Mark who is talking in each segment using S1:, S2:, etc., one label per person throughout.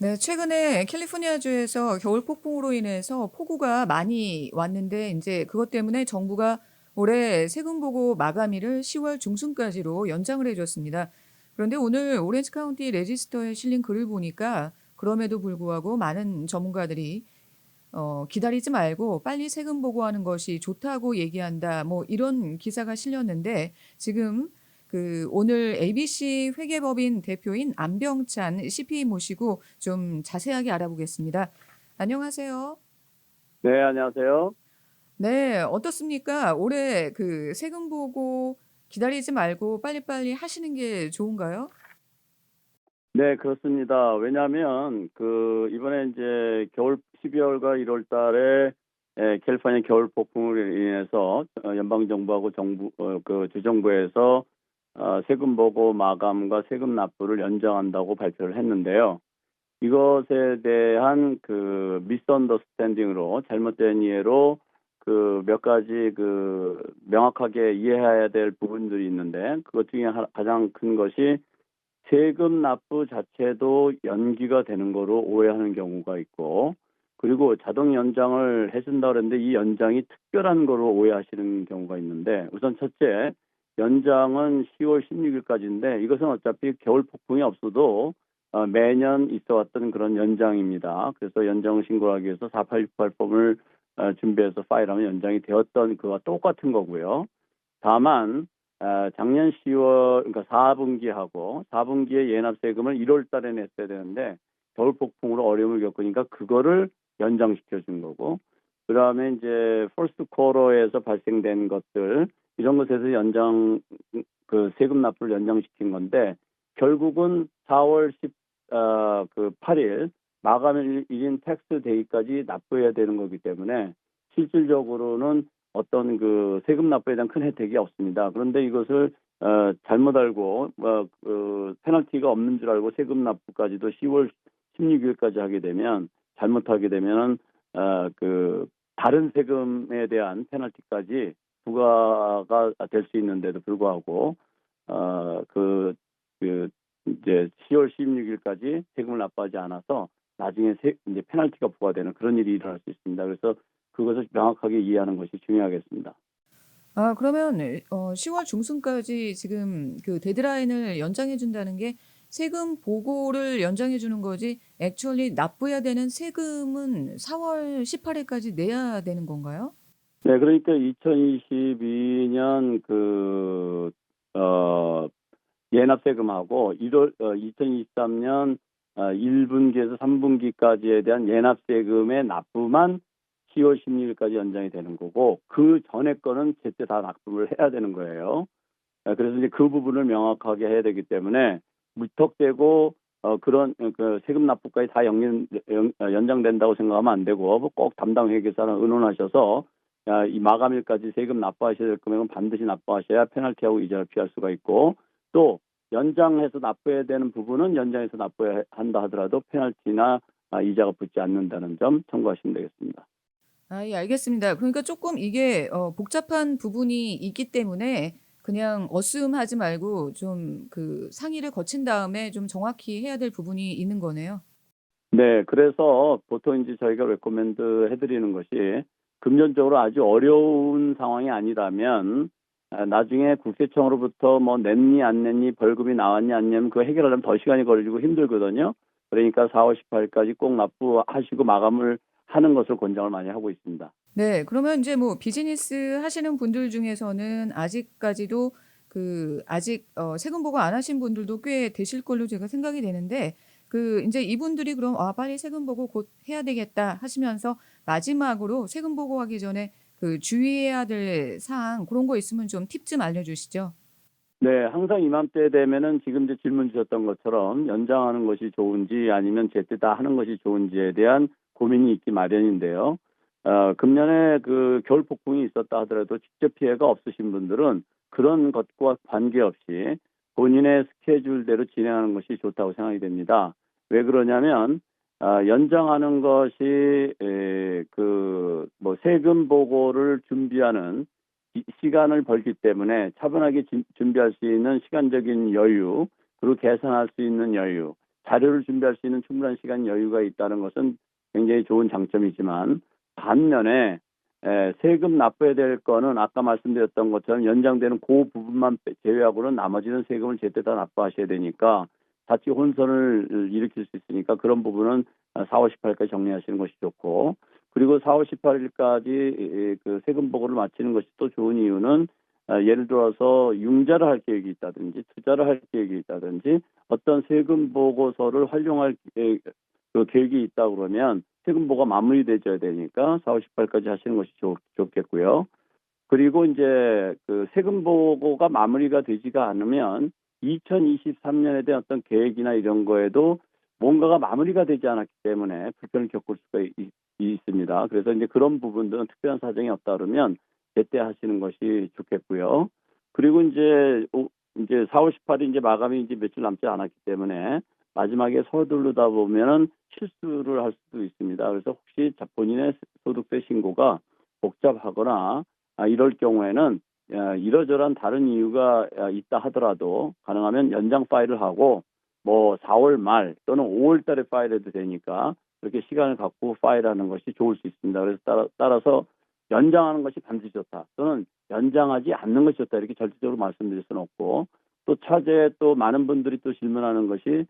S1: 네, 최근에 캘리포니아주에서 겨울 폭풍으로 인해서 폭우가 많이 왔는데 이제 그것 때문에 정부가 올해 세금 보고 마감일을 10월 중순까지로 연장을 해줬습니다. 그런데 오늘 오렌지 카운티 레지스터에 실린 글을 보니까 그럼에도 불구하고 많은 전문가들이 기다리지 말고 빨리 세금 보고하는 것이 좋다고 얘기한다. 뭐 이런 기사가 실렸는데 지금 오늘 ABC 회계법인 대표인 안병찬 CPA 모시고 좀 자세하게 알아보겠습니다. 안녕하세요.
S2: 네, 안녕하세요.
S1: 네, 어떻습니까? 올해 세금 보고 기다리지 말고 빨리빨리 하시는 게 좋은가요?
S2: 네, 그렇습니다. 왜냐하면 이번에 이제 겨울 12월과 1월 달에 캘리포니아 겨울 폭풍으로 인해서 연방 정부하고 주정부에서 세금 보고 마감과 세금 납부를 연장한다고 발표를 했는데요. 이것에 대한 미스언더스탠딩으로 잘못된 이해로 몇 가지 명확하게 이해해야 될 부분들이 있는데 그것 중에 가장 큰 것이 세금 납부 자체도 연기가 되는 거로 오해하는 경우가 있고, 그리고 자동 연장을 해준다 그랬는데 이 연장이 특별한 거로 오해하시는 경우가 있는데, 우선 첫째, 연장은 10월 16일까지인데 이것은 어차피 겨울 폭풍이 없어도 매년 있어 왔던 그런 연장입니다. 그래서 연장 신고하기 위해서 4868 폼을 준비해서 파일하면 연장이 되었던 그와 똑같은 거고요. 다만 작년 10월 그러니까 4분기하고 4분기에 예납세금을 1월 달에 냈어야 되는데 겨울 폭풍으로 어려움을 겪으니까 그거를 연장시켜 준 거고, 그다음에 이제 퍼스트 쿼터에서 발생된 것들 이런 것에서 세금 납부를 연장시킨 건데, 결국은 4월 8일 마감일인 텍스 데이까지 납부해야 되는 거기 때문에 실질적으로는 어떤 세금 납부에 대한 큰 혜택이 없습니다. 그런데 이것을 잘못 알고 페널티가 없는 줄 알고 세금 납부까지도 10월 16일까지 하게 되면, 잘못하게 되면 다른 세금에 대한 페널티까지 부과가 될 수 있는데도 불구하고 어, 그, 이제 10월 16일까지 세금을 납부하지 않아서 나중에 이제 페널티가 부과되는 그런 일이 일어날 수 있습니다. 그래서 그것을 명확하게 이해하는 것이 중요하겠습니다.
S1: 아, 그러면 10월 중순까지 지금 데드라인을 연장해 준다는 게 세금 보고를 연장해 주는 거지, 액츄얼리 납부해야 되는 세금은 4월 18일까지 내야 되는 건가요?
S2: 네, 그러니까 2022년 예납세금하고 2023년 1분기에서 3분기까지에 대한 예납세금의 납부만 10월 16일까지 연장이 되는 거고, 그 전에 거는 제때 다 납부를 해야 되는 거예요. 그래서 이제 그 부분을 명확하게 해야 되기 때문에 무턱대고 세금 납부까지 다 연장된다고 생각하면 안 되고, 꼭 담당 회계사랑 의논하셔서 이 마감일까지 세금 납부하셔야 될 금액은 반드시 납부하셔야 페널티하고 이자를 피할 수가 있고, 또 연장해서 납부해야 되는 부분은 연장해서 납부해야 한다 하더라도 페널티나 이자가 붙지 않는다는 점 참고하시면 되겠습니다.
S1: 아, 예, 알겠습니다. 그러니까 조금 이게 복잡한 부분이 있기 때문에 그냥 어스움하지 말고 좀 상의를 거친 다음에 좀 정확히 해야 될 부분이 있는 거네요.
S2: 네, 그래서 보통 이제 저희가 레코멘드 해드리는 것이, 금전적으로 아주 어려운 상황이 아니라면 나중에 국세청으로부터 뭐 냈니 안 냈니 벌금이 나왔니 안 냈니 그거 해결하려면 더 시간이 걸리고 힘들거든요. 그러니까 4월 18일까지 꼭 납부하시고 마감을 하는 것을 권장을 많이 하고 있습니다.
S1: 네, 그러면 이제 뭐 비즈니스 하시는 분들 중에서는 아직까지도 아직 세금 보고 안 하신 분들도 꽤 되실 걸로 제가 생각이 되는데, 이제 이분들이 그럼 아, 빨리 세금 보고 곧 해야 되겠다 하시면서 마지막으로 세금 보고하기 전에 주의해야 될 사항 그런 거 있으면 좀 팁 좀 알려주시죠.
S2: 네, 항상 이맘때 되면은 지금 이제 질문 주셨던 것처럼 연장하는 것이 좋은지 아니면 제때 다 하는 것이 좋은지에 대한 고민이 있기 마련인데요. 금년에 겨울 폭풍이 있었다 하더라도 직접 피해가 없으신 분들은 그런 것과 관계없이 본인의 스케줄대로 진행하는 것이 좋다고 생각이 됩니다. 왜 그러냐면 연장하는 것이 뭐 세금 보고를 준비하는 시간을 벌기 때문에 차분하게 준비할 수 있는 시간적인 여유, 그리고 계산할 수 있는 여유, 자료를 준비할 수 있는 충분한 시간 여유가 있다는 것은 굉장히 좋은 장점이지만 반면에 세금 납부해야 될 거는 아까 말씀드렸던 것처럼 연장되는 그 부분만 제외하고는 나머지는 세금을 제때 다 납부하셔야 되니까 자칫 혼선을 일으킬 수 있으니까 그런 부분은 4월 18일까지 정리하시는 것이 좋고, 그리고 4월 18일까지 그 세금 보고를 마치는 것이 또 좋은 이유는 예를 들어서 융자를 할 계획이 있다든지 투자를 할 계획이 있다든지 어떤 세금 보고서를 활용할 그 계획이 있다 그러면 세금 보고가 마무리되어야 되니까 4월 18일까지 하시는 것이 좋겠고요. 그리고 이제 그 세금 보고가 마무리가 되지가 않으면 2023년에 대한 어떤 계획이나 이런 거에도 뭔가가 마무리가 되지 않았기 때문에 불편을 겪을 수가 있습니다. 그래서 이제 그런 부분들은 특별한 사정이 없다 그러면 제때 하시는 것이 좋겠고요. 그리고 이제 4월 18일 이제 마감이 이제 며칠 남지 않았기 때문에 마지막에 서두르다 보면은 실수를 할 수도 있습니다. 그래서 혹시 본인의 소득세 신고가 복잡하거나 이럴 경우에는 이러저러한 다른 이유가 있다 하더라도 가능하면 연장 파일을 하고 뭐 4월 말 또는 5월 달에 파일해도 되니까 그렇게 시간을 갖고 파일하는 것이 좋을 수 있습니다. 그래서 따라서 연장하는 것이 반드시 좋다 또는 연장하지 않는 것이 좋다 이렇게 절대적으로 말씀드릴 수는 없고, 또 차제에 또 많은 분들이 또 질문하는 것이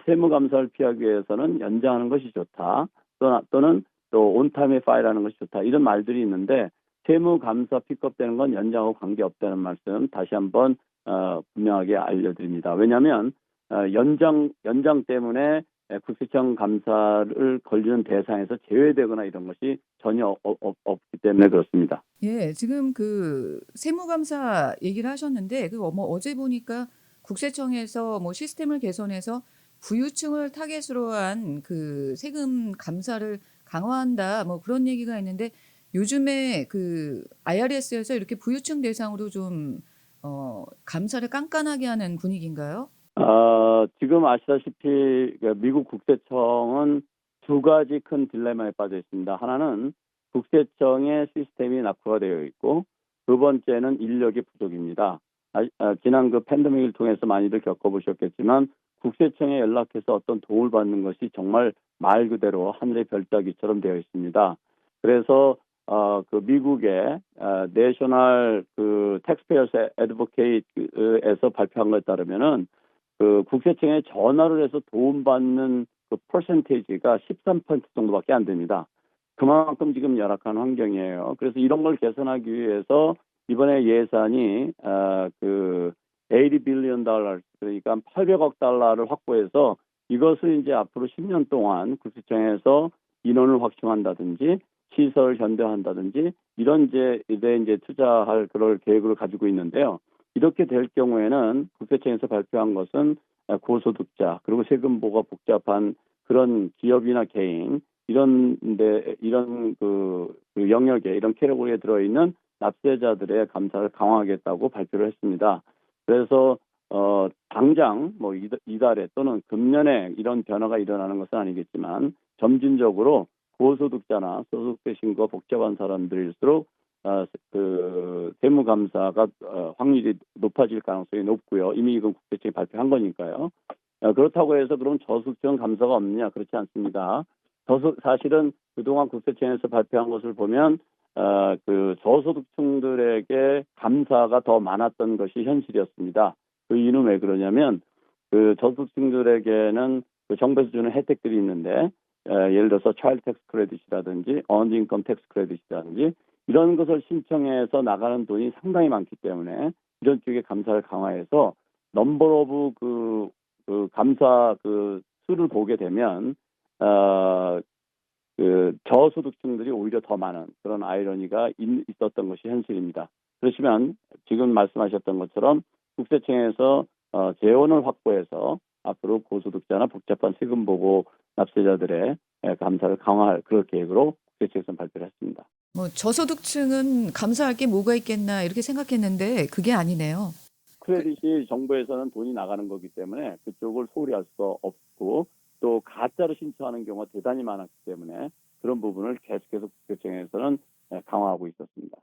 S2: 세무감사를 피하기 위해서는 연장하는 것이 좋다 또는 또 온타임에 파일하는 것이 좋다 이런 말들이 있는데 세무감사 픽업되는 건 연장하고 관계없다는 말씀 다시 한번 분명하게 알려드립니다. 왜냐하면 연장 때문에 국세청 감사를 걸리는 대상에서 제외되거나 이런 것이 전혀 없기 때문에 그렇습니다.
S1: 예, 지금 그 세무감사 얘기를 하셨는데 뭐 어제 보니까 국세청에서 뭐 시스템을 개선해서 부유층을 타겟으로 한 그 세금 감사를 강화한다 뭐 그런 얘기가 있는데 요즘에 그 IRS에서 이렇게 부유층 대상으로 좀 감사를 깐깐하게 하는 분위기인가요?
S2: 지금 아시다시피 미국 국세청은 두 가지 큰 딜레마에 빠져 있습니다. 하나는 국세청의 시스템이 낙후가 되어 있고 두 번째는 인력의 부족입니다. 지난 그 팬데믹을 통해서 많이들 겪어보셨겠지만 국세청에 연락해서 어떤 도움을 받는 것이 정말 말 그대로 하늘의 별따기처럼 되어 있습니다. 그래서 그 미국의 내셔널 그 텍스페어스 애드보케이트에서 발표한 것에 따르면은 그 국세청에 전화를 해서 도움받는 그 퍼센테이지가 13% 정도밖에 안 됩니다. 그만큼 지금 열악한 환경이에요. 그래서 이런 걸 개선하기 위해서 이번에 예산이 그 80 빌리언 달러 그러니까 800억 달러를 확보해서 이것을 이제 앞으로 10년 동안 국세청에서 인원을 확충한다든지 시설 현대화한다든지 이런 이제 투자할 그럴 계획을 가지고 있는데요. 이렇게 될 경우에는 국세청에서 발표한 것은 고소득자 그리고 세금보가 복잡한 그런 기업이나 개인 이런 그 영역에 이런 캐러고리에 들어있는 납세자들의 감사를 강화하겠다고 발표를 했습니다. 그래서 당장 뭐 이달에 또는 금년에 이런 변화가 일어나는 것은 아니겠지만 점진적으로 고소득자나 소득세 신고가 복잡한 사람들일수록 그 세무감사가 확률이 높아질 가능성이 높고요. 이미 이건 국세청이 발표한 거니까요. 그렇다고 해서 그럼 저소득층 감사가 없느냐? 그렇지 않습니다. 사실은 그동안 국세청에서 발표한 것을 보면 그 저소득층들에게 감사가 더 많았던 것이 현실이었습니다. 그 이유는 왜 그러냐면 그 저소득층들에게는 그 정부에서 주는 혜택들이 있는데 예를 들어서 차일드 텍스 크레딧이라든지 어드 인컴 텍스 크레딧이라든지 이런 것을 신청해서 나가는 돈이 상당히 많기 때문에 이런 쪽에 감사를 강화해서 넘버 오브 그 감사 그 수를 보게 되면 그 저소득층들이 오히려 더 많은 그런 아이러니가 있었던 것이 현실입니다. 그렇지만 지금 말씀하셨던 것처럼 국세청에서 재원을 확보해서 앞으로 고소득자나 복잡한 세금 보고 납세자들의 감사를 강화할 그런 계획으로 국세청에서 발표를 했습니다.
S1: 뭐 저소득층은 감사할 게 뭐가 있겠나 이렇게 생각했는데 그게 아니네요.
S2: 크레딧이 정부에서는 돈이 나가는 거기 때문에 그쪽을 소홀히 할 수 없고 또 가짜로 신청하는 경우가 대단히 많았기 때문에 그런 부분을 계속해서 국세청에서는 강화하고 있었습니다.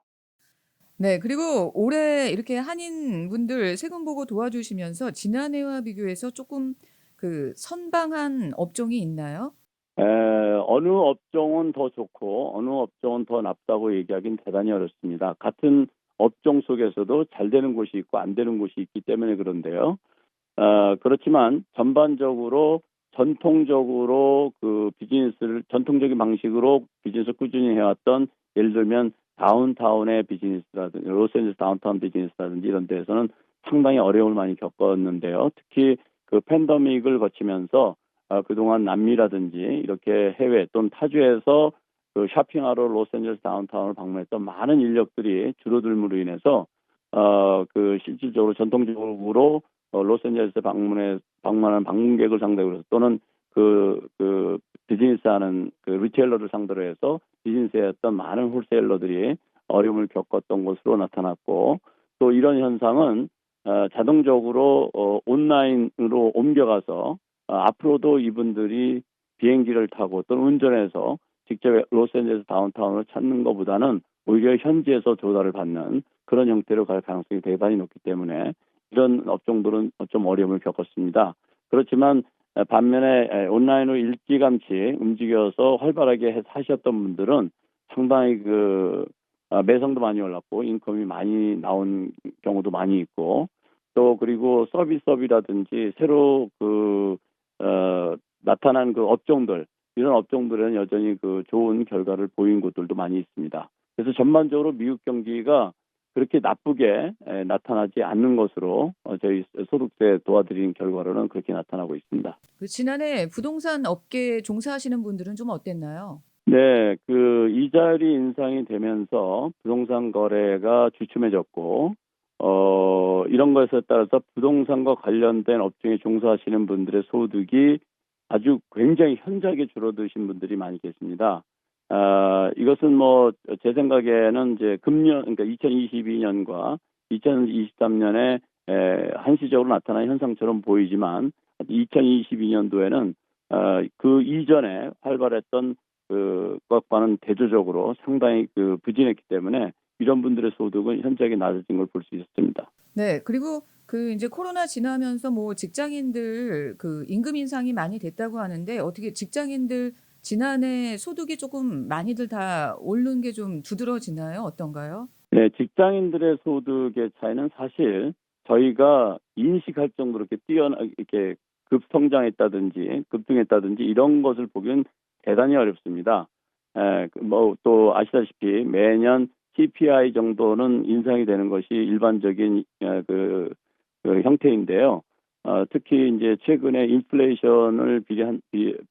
S1: 네, 그리고 올해 이렇게 한인분들 세금 보고 도와주시면서 지난해와 비교해서 조금 그 선방한 업종이 있나요?
S2: 어느 업종은 더 좋고 어느 업종은 더 나쁘다고 얘기하기는 대단히 어렵습니다. 같은 업종 속에서도 잘 되는 곳이 있고 안 되는 곳이 있기 때문에 그런데요. 그렇지만 전반적으로 전통적으로 그 비즈니스를 전통적인 방식으로 비즈니스를 꾸준히 해왔던, 예를 들면 다운타운의 비즈니스라든지 로스앤젤레스 다운타운 비즈니스라든지 이런 데에서는 상당히 어려움을 많이 겪었는데요. 특히 그 팬데믹을 거치면서 그동안 남미라든지 이렇게 해외 또는 타주에서 그 쇼핑하러 로스앤젤레스 다운타운을 방문했던 많은 인력들이 줄어들므로 인해서 그 실질적으로 전통적으로 로스앤젤레스 방문한 방문객을 상대로 해서 또는 그 비즈니스하는 그 리테일러를 상대로 해서 비즈니스에 했던 많은 홀세일러들이 어려움을 겪었던 것으로 나타났고, 또 이런 현상은 자동적으로 온라인으로 옮겨가서 앞으로도 이분들이 비행기를 타고 또는 운전해서 직접 로스앤젤레스 다운타운을 찾는 것보다는 오히려 현지에서 조달을 받는 그런 형태로 갈 가능성이 대단히 높기 때문에 이런 업종들은 좀 어려움을 겪었습니다. 그렇지만 반면에 온라인으로 일찌감치 움직여서 활발하게 하셨던 분들은 상당히 매상도 많이 올랐고 인컴이 많이 나온 경우도 많이 있고, 또 그리고 서비스업이라든지 새로 나타난 그 업종들, 이런 업종들은 여전히 그 좋은 결과를 보인 곳들도 많이 있습니다. 그래서 전반적으로 미국 경기가 그렇게 나쁘게 나타나지 않는 것으로 저희 소득세 도와드리는 결과로는 그렇게 나타나고 있습니다.
S1: 그 지난해 부동산 업계에 종사하시는 분들은 좀 어땠나요?
S2: 네, 그 이자율이 인상이 되면서 부동산 거래가 주춤해졌고, 이런 것에 따라서 부동산과 관련된 업종에 종사하시는 분들의 소득이 아주 굉장히 현저하게 줄어드신 분들이 많이 계십니다. 이것은 뭐 제 생각에는 이제 그러니까 2022년과 2023년에 한시적으로 나타난 현상처럼 보이지만 2022년도에는 그 이전에 활발했던 것과는 대조적으로 상당히 부진했기 때문에 이런 분들의 소득은 현저하게 낮아진 걸 볼 수 있었습니다.
S1: 네. 그리고 그 이제 코로나 지나면서 뭐 직장인들 그 임금 인상이 많이 됐다고 하는데 어떻게 직장인들 지난해 소득이 조금 많이들 다 오른 게 좀 두드러지나요? 어떤가요?
S2: 네, 직장인들의 소득의 차이는 사실 저희가 인식할 정도로 이렇게 급성장했다든지 급등했다든지 이런 것을 보기는 대단히 어렵습니다. 뭐 또 아시다시피 매년 CPI 정도는 인상이 되는 것이 일반적인 그 형태인데요. 특히 이제 최근에 인플레이션을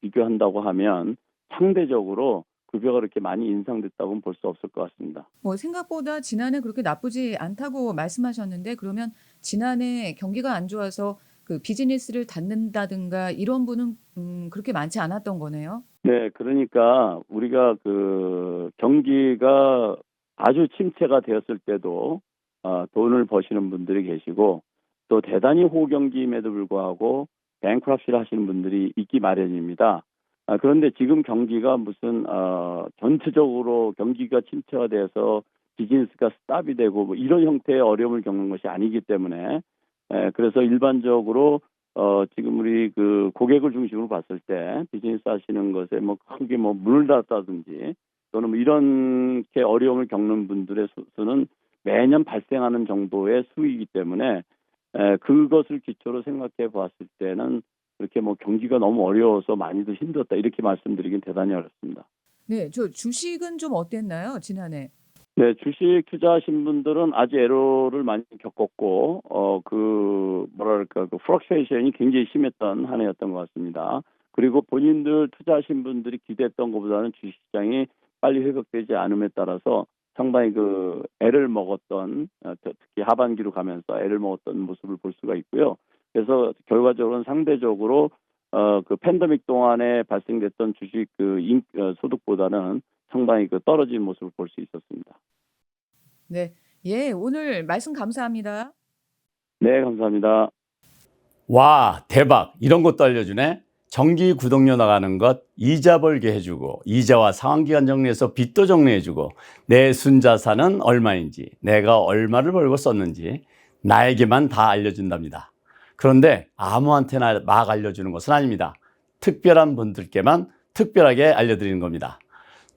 S2: 비교한다고 하면 상대적으로 급여가 그렇게 많이 인상됐다고는 볼 수 없을 것 같습니다.
S1: 뭐 생각보다 지난해 그렇게 나쁘지 않다고 말씀하셨는데 그러면 지난해 경기가 안 좋아서 그 비즈니스를 닫는다든가 이런 분은 그렇게 많지 않았던 거네요.
S2: 네, 그러니까 우리가 그 경기가 아주 침체가 되었을 때도 돈을 버시는 분들이 계시고, 또 대단히 호경기임에도 불구하고 뱅크럽시를 하시는 분들이 있기 마련입니다. 그런데 지금 경기가 무슨 전체적으로 경기가 침체가 돼서 비즈니스가 스탑이 되고 뭐 이런 형태의 어려움을 겪는 것이 아니기 때문에 그래서 일반적으로 지금 우리 그 고객을 중심으로 봤을 때 비즈니스 하시는 것에 뭐 크게 뭐 문을 닫았다든지 또는 뭐 이렇게 어려움을 겪는 분들의 수는 매년 발생하는 정도의 수이기 때문에 그것을 기초로 생각해 봤을 때는 그렇게 뭐 경기가 너무 어려워서 많이도 힘들었다 이렇게 말씀드리긴 대단히 어렵습니다.
S1: 네. 저 주식은 좀 어땠나요? 지난해?
S2: 네, 주식 투자하신 분들은 아주 애로를 많이 겪었고, 뭐랄까, 그 플럭추에이션이 굉장히 심했던 한 해였던 것 같습니다. 그리고 본인들 투자하신 분들이 기대했던 것보다는 주식시장이 빨리 회복되지 않음에 따라서 상당히 애를 먹었던, 특히 하반기로 가면서 애를 먹었던 모습을 볼 수가 있고요. 그래서 결과적으로는 상대적으로 그 팬데믹 동안에 발생됐던 주식 소득보다는 상당히 떨어진 모습을 볼 수 있었습니다.
S1: 네. 예. 오늘 말씀 감사합니다.
S2: 네, 감사합니다.
S3: 와, 대박. 이런 것도 알려주네. 정기 구독료 나가는 것 이자 벌게 해주고, 이자와 상환기간 정리해서 빚도 정리해주고, 내 순자산은 얼마인지, 내가 얼마를 벌고 썼는지 나에게만 다 알려준답니다. 그런데 아무한테나 막 알려주는 것은 아닙니다. 특별한 분들께만 특별하게 알려드리는 겁니다.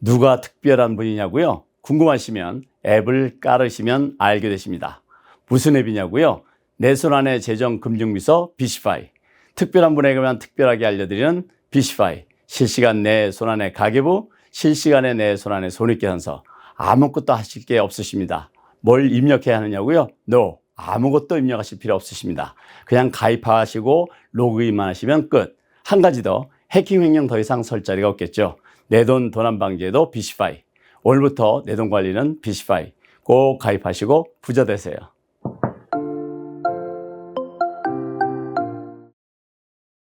S3: 누가 특별한 분이냐고요? 궁금하시면 앱을 깔으시면 알게 되십니다. 무슨 앱이냐고요? 내 손안의 재정금융비서 비시파이. 특별한 분에게만 특별하게 알려드리는 비시파이. 실시간 내 손안의 가계부, 실시간에 내 손안의 손익계산서. 아무것도 하실 게 없으십니다. 뭘 입력해야 하느냐고요? No. 아무것도 입력하실 필요 없으십니다. 그냥 가입하시고 로그인만 하시면 끝. 한 가지 더, 해킹 횡령 더 이상 설 자리가 없겠죠. 내 돈 도난 방지에도 비시파이. 오늘부터 내 돈 관리는 비시파이. 꼭 가입하시고 부자 되세요.